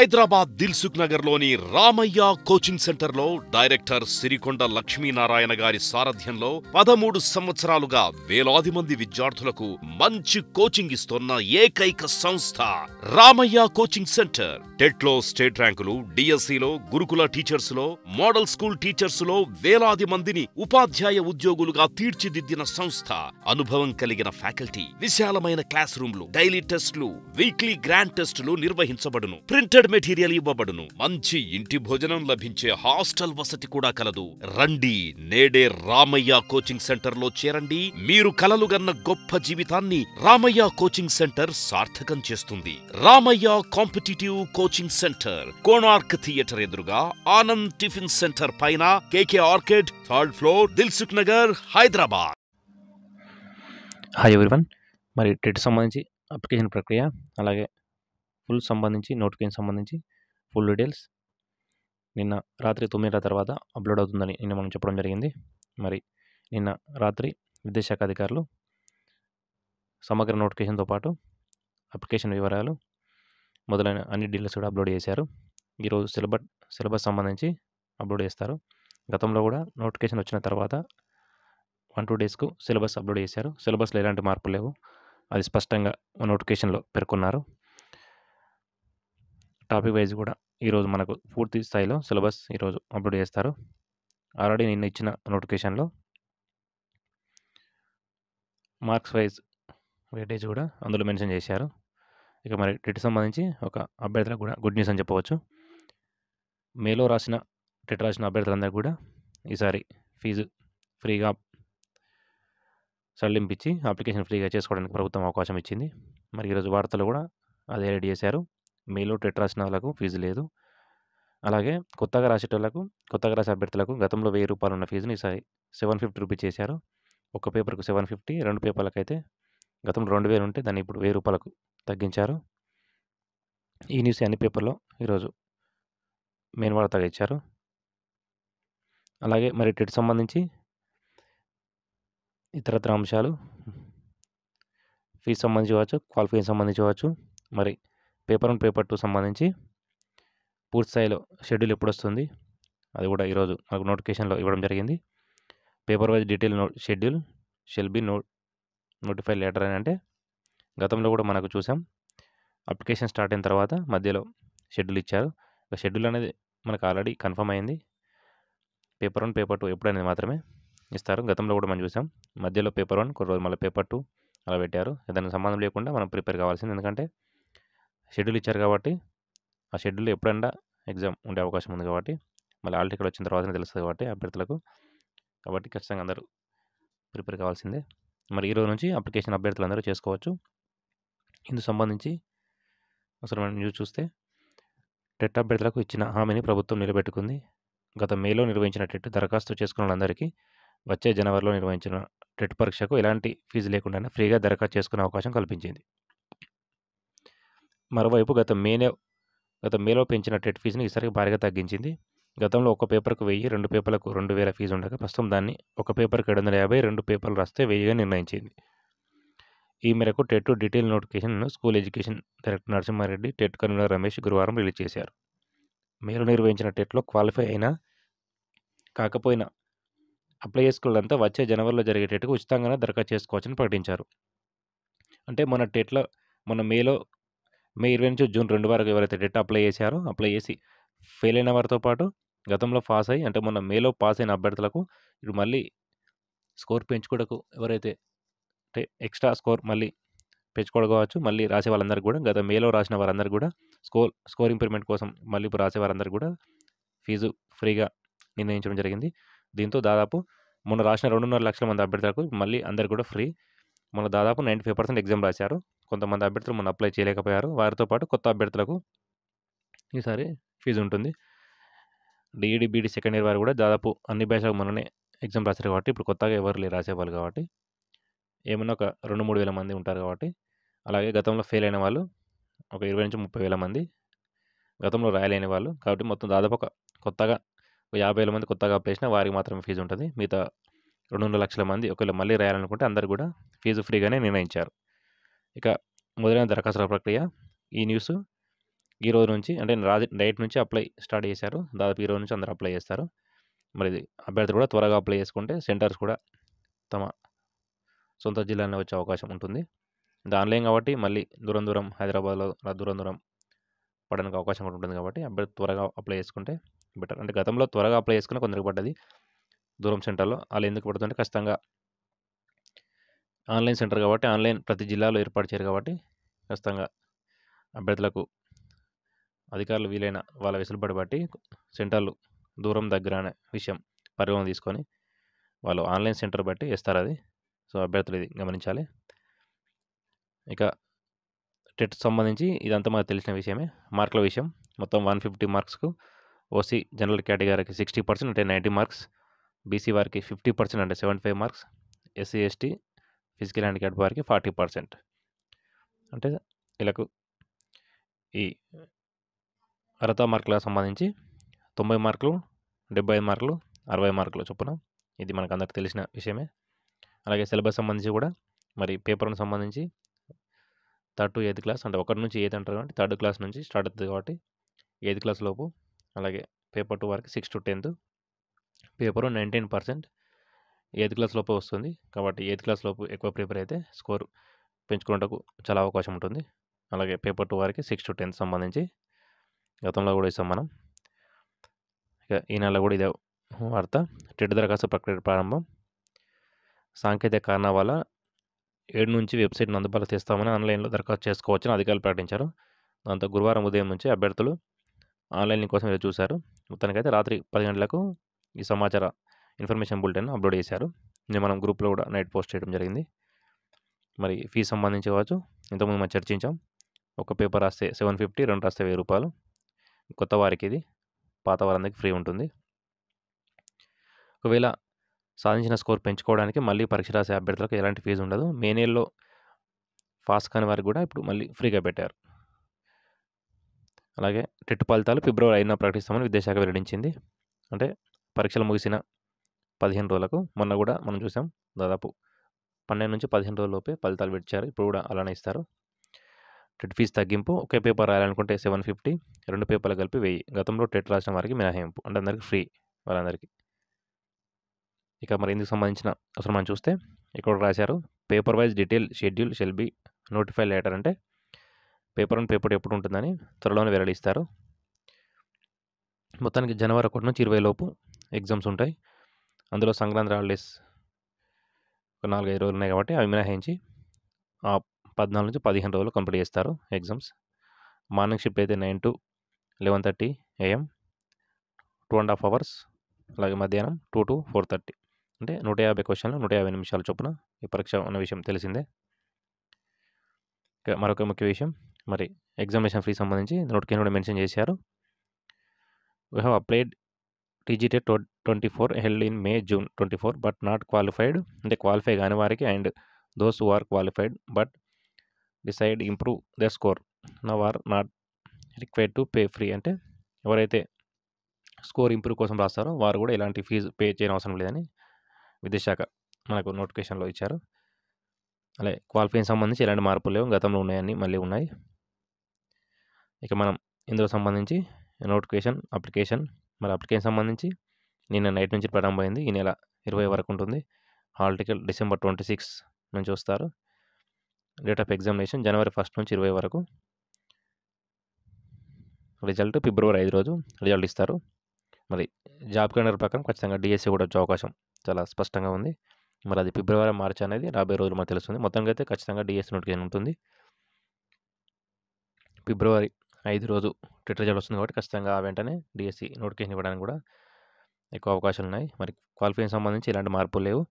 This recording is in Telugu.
హైదరాబాద్ దిల్సుఖ్ నగర్ లోని రామయ్య కోచింగ్ సెంటర్ లో డైరెక్టర్ సిరికొండ లక్ష్మీనారాయణ గారి సారథ్యంలో 13 సంవత్సరాలుగా వేలాది మంది విద్యార్థులకు మంచి కోచింగ్ ఇస్తున్న ఏకైక సంస్థ రామయ్య కోచింగ్ సెంటర్. టెట్ లో స్టేట్ ర్యాంకులు, డిఎస్సిలో గురుకుల టీచర్స్ లో, మోడల్ స్కూల్ టీచర్స్ లో వేలాది మందిని ఉపాధ్యాయ ఉద్యోగులుగా తీర్చిదిద్దిన సంస్థ. అనుభవం కలిగిన ఫ్యాకల్టీ, విశాలమైన క్లాస్ రూమ్లు, డైలీ టెస్టులు, వీక్లీ గ్రాండ్ టెస్టులు నిర్వహించబడును. ప్రింటెడ్ మెటీరియల్ ఇవ్వబడును. మంచి ఇంటి భోజనం లభించే హాస్టల్ వసతి కూడా కలదు. రండి, నేడే రామయ్య కోచింగ్ సెంటర్ లో చేరండి. మీరు కలలుగన్న గొప్ప జీవితాన్ని రామయ్య కోచింగ్ సెంటర్ సార్థకం చేస్తుంది. Ramaiah competitive coaching centre, Konark theatre ఎదురుగా, ఆనంద్ టిఫిన్ సెంటర్ పైన, KK Orchid, 3rd floor, Dilsukh Nagar, Hyderabad. Hi everyone. మరి టెట్ సంబంధించి అప్లికేషన్ ప్రక్రియ, అలాగే ఫుల్ సంబంధించి నోటిఫికేషన్ సంబంధించి ఫుల్ డీటెయిల్స్ నిన్న రాత్రి 9 తర్వాత అప్లోడ్ అవుతుందని నిన్న మనం చెప్పడం జరిగింది. మరి నిన్న రాత్రి విద్యాశాఖ అధికారులు సమగ్ర నోటిఫికేషన్తో పాటు అప్లికేషన్ వివరాలు మొదలైన అన్ని డీటెయిల్స్ కూడా అప్లోడ్ చేశారు. ఈరోజు సిలబస్ సంబంధించి అప్లోడ్ చేస్తారు. గతంలో కూడా నోటిఫికేషన్ వచ్చిన తర్వాత 1-2 డేస్కు సిలబస్ అప్లోడ్ చేశారు. సిలబస్లో ఎలాంటి మార్పులు లేవు, అది స్పష్టంగా నోటిఫికేషన్లో పేర్కొన్నారు. టాపిక్ వైజ్ కూడా ఈరోజు మనకు పూర్తి స్థాయిలో సిలబస్ ఈరోజు అప్లోడ్ చేస్తారు. ఆల్రెడీ నిన్న ఇచ్చిన నోటిఫికేషన్లో మార్క్స్ వైజ్ వెయిటేజ్ కూడా అందులో మెన్షన్ చేశారు. ఇక మరి టెట్ సంబంధించి ఒక అభ్యర్థులకు కూడా గుడ్ న్యూస్ అని చెప్పవచ్చు. మేలో టెట్ రాసిన అభ్యర్థులందరూ కూడా ఈసారి ఫీజు ఫ్రీగా సడలింపించి అప్లికేషన్ ఫ్రీగా చేసుకోవడానికి ప్రభుత్వం అవకాశం ఇచ్చింది. మరి ఈరోజు వార్తలు కూడా అదే రెడీ చేశారు. మేలో టెట్ రాసిన వాళ్ళకు ఫీజు లేదు. అలాగే కొత్తగా రాసే అభ్యర్థులకు గతంలో ₹1000 ఉన్న ఫీజుని ఈసారి ₹750 చేశారు. ఒక పేపర్కు 750, 2 పేపర్లకు అయితే గతంలో 2000 ఉంటే దాన్ని ఇప్పుడు ₹1000 తగ్గించారు. ఈ న్యూస్ అన్ని పేపర్లో ఈరోజు మెయిన్ వార్తగా ఇచ్చారు. అలాగే మరి టెట్ సంబంధించి ఇతరత్ర అంశాలు ఫీజు సంబంధించి కావచ్చు, క్వాలిఫికేషన్ సంబంధించి కావచ్చు, మరి పేపర్ 1, పేపర్ 2 సంబంధించి పూర్తి స్థాయిలో షెడ్యూల్ ఎప్పుడు వస్తుంది అది కూడా ఈరోజు మనకు నోటిఫికేషన్లో ఇవ్వడం జరిగింది. Paper wise detail schedule shall be notified later అని అంటే గతంలో కూడా మనకు చూసాం. అప్లికేషన్ స్టార్ట్ అయిన తర్వాత మధ్యలో షెడ్యూల్ ఇచ్చారు. షెడ్యూల్ అనేది మనకు ఆల్రెడీ కన్ఫర్మ్ అయింది. పేపర్ 1, పేపర్ 2 ఎప్పుడనేది మాత్రమే ఇస్తారు. గతంలో కూడా మనం చూసాం. మధ్యలో పేపర్ 1 కొన్ని రోజులు, మళ్ళీ పేపర్ 2 అలా పెట్టారు. దానికి సంబంధం లేకుండా మనం ప్రిపేర్ కావాల్సింది. ఎందుకంటే షెడ్యూల్ ఇచ్చారు కాబట్టి ఆ షెడ్యూల్ ఎప్పుడన్నా ఎగ్జామ్ ఉండే అవకాశం ఉంది కాబట్టి, మళ్ళీ ఆల్ టికెట్ వచ్చిన తర్వాతనే తెలుస్తుంది కాబట్టి అభ్యర్థులకు. కాబట్టి ఖచ్చితంగా అందరూ ప్రిపేర్ కావాల్సిందే. మరి ఈరోజు నుంచి అప్లికేషన్ అభ్యర్థులు అందరూ చేసుకోవచ్చు. ఇందుకు సంబంధించి అసలు మనం న్యూస్ చూస్తే టెట్ అభ్యర్థులకు ఇచ్చిన హామీని ప్రభుత్వం నిలబెట్టుకుంది. గత మేలో నిర్వహించిన టెట్ దరఖాస్తు చేసుకున్న వాళ్ళందరికీ వచ్చే జనవరిలో నిర్వహించిన టెట్ పరీక్షకు ఎలాంటి ఫీజు లేకుండా ఫ్రీగా దరఖాస్తు చేసుకునే అవకాశం కల్పించింది. మరోవైపు గత మేలో పెంచిన టెట్ ఫీజుని ఈసారి భారీగా తగ్గించింది. గతంలో ఒక పేపర్కు 1000, 2 పేపర్లకు 2000 ఫీజు ఉండగా ప్రస్తుతం దాన్ని ఒక పేపర్కి 750, 2 పేపర్లు రాస్తే 1000గా నిర్ణయించింది. ఈ మేరకు టెట్ డీటెయిల్ నోటిఫికేషన్ను school education director Narasimha Reddy, TET convener Ramesh గురువారం రిలీజ్ చేశారు. మేలో నిర్వహించిన టెట్లో క్వాలిఫై అయినా కాకపోయినా అప్లై చేసుకున్నంతా వచ్చే జనవరిలో జరిగే టెట్కు ఉచితంగానే దరఖాస్తు చేసుకోవచ్చని ప్రకటించారు. అంటే మొన్న మే 20 నుంచి జూన్ 2 వరకు ఎవరైతే టెట్ అప్లై చేశారో, అప్లై చేసి ఫెయిల్ అయిన వారితో పాటు గతంలో పాస్ అయ్యి, అంటే మొన్న మేలో పాస్ అయిన అభ్యర్థులకు ఇప్పుడు మళ్ళీ స్కోర్ పెంచుకోవడానికి ఎవరైతే ఎక్స్ట్రా స్కోర్ మళ్ళీ పెంచుకోవడం కావచ్చు, మళ్ళీ రాసే వాళ్ళందరికీ కూడా గత మేలో రాసిన వారందరికీ కూడా స్కోర్ ఇంప్రూవ్మెంట్ కోసం మళ్ళీ ఇప్పుడు రాసే వారందరికీ కూడా ఫీజు ఫ్రీగా నిర్ణయించడం జరిగింది. దీంతో దాదాపు మొన్న రాసిన 2.5 లక్షల మంది అభ్యర్థులకు మళ్ళీ అందరికీ కూడా ఫ్రీ. మొన్న దాదాపు 95% ఎగ్జామ్ రాశారు. కొంతమంది అభ్యర్థులు మొన్న అప్లై చేయలేకపోయారు. వారితో పాటు కొత్త అభ్యర్థులకు ఈసారి ఫీజు ఉంటుంది. డిఈడి, బీఈడి సెకండ్ ఇయర్ వారు కూడా దాదాపు అన్ని బ్యాచ్లకు మొన్ననే ఎగ్జామ్ రాశారు కాబట్టి ఇప్పుడు కొత్తగా ఎవరు లేరు రాసేవాళ్ళు కాబట్టి, ఏమన్నా ఒక 2-3 వేల మంది ఉంటారు కాబట్టి, అలాగే గతంలో ఫెయిల్ అయిన వాళ్ళు ఒక 20 నుంచి 30 వేల మంది, గతంలో రాయలేని వాళ్ళు కాబట్టి మొత్తం దాదాపు కొత్తగా 50,000 మంది కొత్తగా అప్లై చేసినా వారికి మాత్రమే ఫీజు ఉంటుంది. మిగతా 2.5 లక్షల మంది ఒకవేళ మళ్ళీ రాయాలనుకుంటే అందరు కూడా ఫీజు ఫ్రీగానే నిర్ణయించారు. ఇక మొదలైన దరఖాస్తుల ప్రక్రియ. ఈ న్యూస్ ఈ రోజు నుంచి అంటే నైట్ నుంచి అప్లై స్టార్ట్ చేశారు. దాదాపు ఈ రోజు నుంచి అందరూ అప్లై చేస్తారు. మరి ఇది అభ్యర్థులు కూడా త్వరగా అప్లై చేసుకుంటే సెంటర్స్ కూడా తమ సొంత జిల్లాలోనే వచ్చే అవకాశం ఉంటుంది. ఇది ఆన్‌లైన్ కాబట్టి మళ్ళీ దూరం హైదరాబాద్‌లో అలా దూరం పడడానికి అవకాశం కూడా ఉంటుంది కాబట్టి అభ్యర్థి త్వరగా అప్లై చేసుకుంటే బెటర్. అంటే గతంలో త్వరగా అప్లై చేసుకున్న కొందరికి పడ్డది దూరం సెంటర్‌లో. అలా ఎందుకు పడుతుందంటే ఖచ్చితంగా ఆన్‌లైన్ సెంటర్ కాబట్టి ఆన్‌లైన్ ప్రతి జిల్లాలో ఏర్పాటు చేయరు కాబట్టి ఖచ్చితంగా అభ్యర్థులకు అధికారులు వీలైన వాళ్ళ వెసులుబాటు బట్టి సెంటర్లు దూరం దగ్గర అనే విషయం పరిగణలోకి తీసుకొని వాళ్ళు ఆన్‌లైన్ సెంటర్ బట్టి ఇస్తారది. సో, అభ్యర్థులు ఇది గమనించాలి. ఇక టెట్ సంబంధించి ఇదంతా మనకు తెలిసిన విషయమే. మార్కుల విషయం మొత్తం 150 మార్క్స్‌కు ఓసీ జనరల్ కేటగిరీకి 60% అంటే 90 మార్క్స్, బీసీ వారికి 50% అంటే 75 marks, SC, ST, physical handicapped వారికి 40%. అంటే వీళ్ళకు ఈ అర్హత మార్కులకు సంబంధించి 90 మార్కులు, 75 మార్కులు, 60 మార్కులు చొప్పున ఇది మనకు అందరికి తెలిసిన విషయమే. అలాగే సిలబస్ సంబంధించి కూడా మరి పేపర్ 1 సంబంధించి 3rd to 8th క్లాస్ అంటే 1 నుంచి 8th అంటారు కాబట్టి 3rd క్లాస్ నుంచి స్టార్ట్ అవుతుంది కాబట్టి 8th క్లాస్ లోపు. అలాగే పేపర్ 2 వరకు 6 to 10th. Paper 19% 8th class లోపే వస్తుంది కాబట్టి 8th క్లాస్ లోపు ఎక్కువ ప్రిపేర్ అయితే స్కోర్ పెంచుకునేటకు చాలా అవకాశం ఉంటుంది. అలాగే పేపర్ 2 వరకు 6 to 10th సంబంధించి గతంలో కూడా ఇస్తాం మనం. ఇక ఈ నెల కూడా ఇదే వార్త. టెట్ దరఖాస్తు ప్రక్రియ ప్రారంభం. సాంకేతిక కారణాల వల్ల 7 నుంచి వెబ్సైట్‌ను అందుబాటులోకి తెస్తామని ఆన్‌లైన్‌లో దరఖాస్తు చేసుకోవచ్చని అధికారులు ప్రకటించారు. దాంతో గురువారం ఉదయం నుంచి అభ్యర్థులు ఆన్‌లైన్ లింక్ కోసం ఎదురు చూశారు. మొత్తానికైతే రాత్రి 10 గంటలకు ఈ సమాచార ఇన్ఫర్మేషన్ బులెటిన్ అప్లోడ్ చేశారు. ఇది మనం గ్రూప్‌లో కూడా నైట్ పోస్ట్ చేయడం జరిగింది. మరి ఫీజు సంబంధించి కావచ్చు ఇంతకుముందు మనం చర్చించాం. ఒక పేపర్ రాస్తే 750, 2 రాస్తే రూ. 1000. కొత్త వారికి ఇది, పాత వారందరికీ ఫ్రీ ఉంటుంది. ఒకవేళ సాధించిన స్కోర్ పెంచుకోవడానికి మళ్ళీ పరీక్ష రాసే అభ్యర్థులకు ఎలాంటి ఫీజు ఉండదు. మే నెలలో పాస్ కాని వారికి కూడా ఇప్పుడు మళ్ళీ ఫ్రీగా పెట్టారు. అలాగే టెట్ ఫలితాలు ఫిబ్రవరి 5న ప్రకటిస్తామని విద్యాశాఖ వెల్లడించింది. అంటే పరీక్షలు ముగిసిన 15 రోజులకు మొన్న కూడా మనం చూసాం దాదాపు 12 నుంచి 15 రోజుల లోపే ఫలితాలు విడిచారు. ఇప్పుడు కూడా అలానే ఇస్తారు. టెట్ ఫీజు తగ్గింపు ఒకే పేపర్ రాయాలనుకుంటే 750, 2 పేపర్లు కలిపి 1000. గతంలో టెట్ రాసిన వారికి మినహాయింపు అంటే అందరికీ ఫ్రీ వాళ్ళందరికీ. ఇక మరి ఇందుకు సంబంధించిన అసలు మనం చూస్తే ఇక్కడ రాశారు paper wise detail schedule shall be notify later అంటే పేపర్ 1 పేపర్ ఎప్పుడు ఉంటుందని త్వరలోనే వెల్లడిస్తారు. మొత్తానికి జనవరి 1 నుంచి 20 లోపు ఎగ్జామ్స్ ఉంటాయి. అందులో సంక్రాంతి హాలిడేస్ ఒక 4-5 రోజులు ఉన్నాయి కాబట్టి అవి మినహాయించి 14 నుంచి 15 రోజులు కంప్లీట్ చేస్తారు ఎగ్జామ్స్. మార్నింగ్ షిఫ్ట్ అయితే 9 to 11:30 AM 2.5 hours. అలాగే మధ్యాహ్నం 2 to 4:30 అంటే 150 క్వశ్చన్లు 150 నిమిషాల చొప్పున ఈ పరీక్ష ఉన్న విషయం తెలిసిందే. ఇక మరొక ముఖ్య విషయం మరి ఎగ్జామినేషన్ ఫీ సంబంధించి నోటిఫికేషన్ కూడా మెన్షన్ చేశారు. We have applied TG TET 24 held in May, June 24 but not qualified అంటే క్వాలిఫై కాని వారికి and those who are qualified but decide improve the score now are not required to pay free అంటే ఎవరైతే స్కోర్ ఇంప్రూవ్ కోసం రాస్తారో వారు కూడా ఎలాంటి ఫీజు పే చేయని అవసరం లేదని విద్యాశాఖ మనకు నోటిఫికేషన్లో ఇచ్చారు. అలాగే క్వాలిఫైయింగ్ సంబంధించి ఎలాంటి మార్పులు లేవు, గతంలో ఉన్నాయని మళ్ళీ ఉన్నాయి. ఇక మనం ఇందులో సంబంధించి నోటిఫికేషన్ అప్లికేషన్ మరి అప్లికేషన్ సంబంధించి నిన్న నైట్ నుంచి ప్రారంభమైంది. ఈ నెల 20 వరకు ఉంటుంది. హాల్ టికెట్ December 26 నుంచి వస్తారు. డేట్ ఆఫ్ ఎగ్జామినేషన్ January 1 నుంచి 20 వరకు. రిజల్ట్ February 5 రోజు రిజల్ట్ ఇస్తారు. మరి జాబ్ క్యాలెండర్ ప్రకారం ఖచ్చితంగా డిఎస్సి కూడా వచ్చే అవకాశం చాలా స్పష్టంగా ఉంది. మరి అది ఫిబ్రవరి, మార్చి అనేది రాబోయే రోజులు మనకు తెలుస్తుంది. మొత్తంగా అయితే ఖచ్చితంగా డిఎస్సి నోటిఫికేషన్ ఉంటుంది. February 5 రోజు టెట్ రిజల్ట్ వస్తుంది కాబట్టి ఖచ్చితంగా వెంటనే డిఎస్సి నోటిఫికేషన్ ఇవ్వడానికి కూడా ఎక్కువ అవకాశాలు ఉన్నాయి. మరి క్వాలిఫైయింగ్ సంబంధించి ఎలాంటి మార్పులు లేవు.